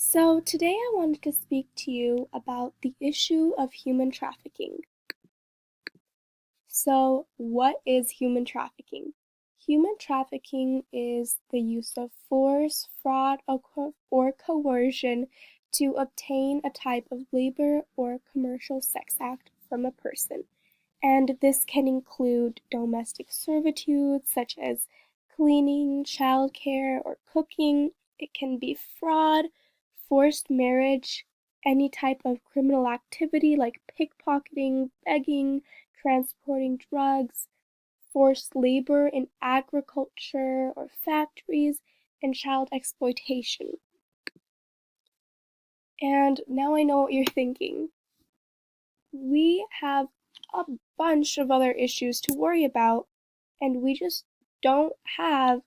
So, today I wanted to speak to you about the issue of human trafficking. So, what is human trafficking? Human trafficking is the use of force, fraud, or coercion to obtain a type of labor or commercial sex act from a person. And this can include domestic servitude, such as cleaning, childcare, or cooking. It can be fraud, forced marriage, any type of criminal activity like pickpocketing, begging, transporting drugs, forced labor in agriculture or factories, and child exploitation. And now I know what you're thinking. We have a bunch of other issues to worry about, and we just don't have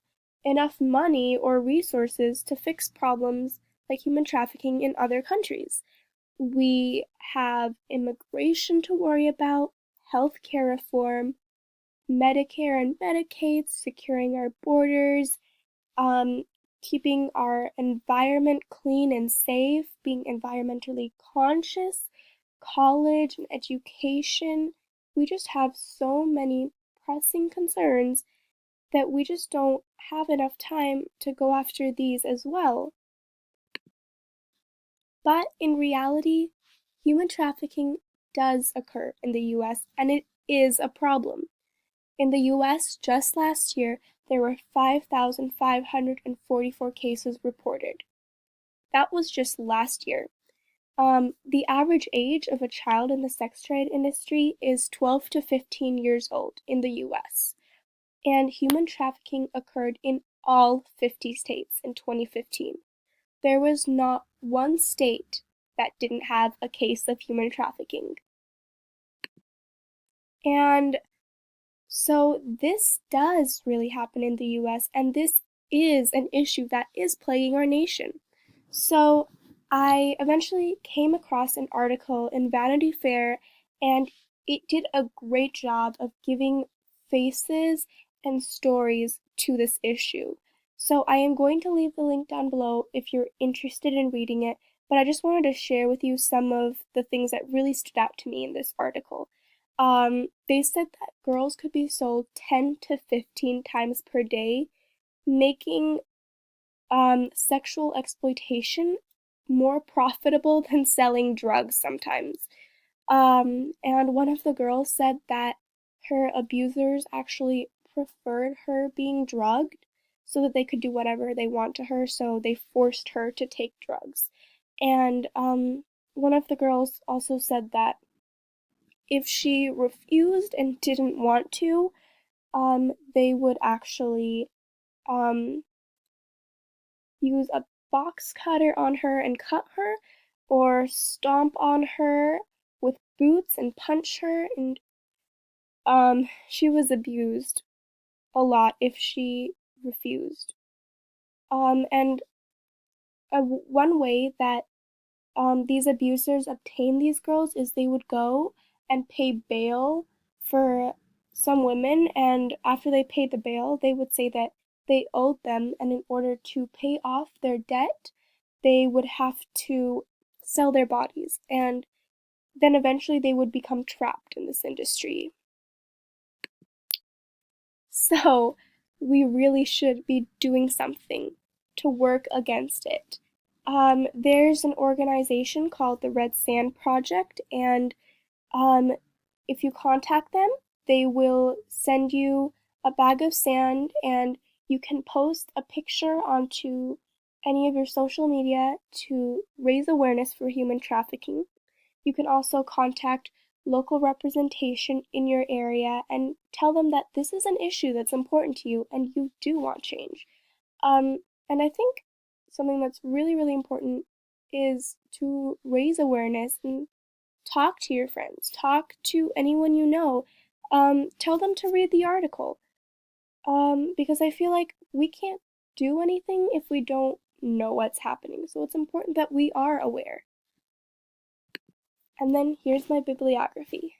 enough money or resources to fix problems like human trafficking in other countries. We have immigration to worry about, healthcare reform, Medicare and Medicaid, securing our borders, um, keeping our environment clean and safe, being environmentally conscious, college and education. We just have so many pressing concerns that we just don't have enough time to go after these as well. But in reality, human trafficking does occur in the US and it is a problem. In the US, just last year, there were 5,544 cases reported. That was just last year. The average age of a child in the sex trade industry is 12 to 15 years old in the US. And human trafficking occurred in all 50 states in 2015. There was not one state that didn't have a case of human trafficking. And so this does really happen in the US, and this is an issue that is plaguing our nation. So I eventually came across an article in Vanity Fair, and it did a great job of giving faces and stories to this issue. So I am going to leave the link down below if you're interested in reading it, but I just wanted to share with you some of the things that really stood out to me in this article. They said that girls could be sold 10 to 15 times per day, making sexual exploitation more profitable than selling drugs sometimes. And one of the girls said that her abusers actually preferred her being drugged so that they could do whatever they want to her, so they forced her to take drugs. And one of the girls also said that if she refused and didn't want to, they would actually um, use a box cutter on her and cut her, or stomp on her with boots and punch her. And she was abused a lot if she refused. And one way that these abusers obtain these girls is they would go and pay bail for some women, and after they paid the bail, they would say that they owed them, and in order to pay off their debt, they would have to sell their bodies, and then eventually they would become trapped in this industry. So, we really should be doing something to work against it. There's an organization called the Red Sand Project, and um, if you contact them, they will send you a bag of sand, and you can post a picture onto any of your social media to raise awareness for human trafficking. You can also contact local representation in your area and tell them that this is an issue that's important to you and you do want change. And I think something that's really, really important is to raise awareness and talk to your friends, talk to anyone you know. Tell them to read the article. Because I feel like we can't do anything if we don't know what's happening. So it's important that we are aware. And then here's my bibliography.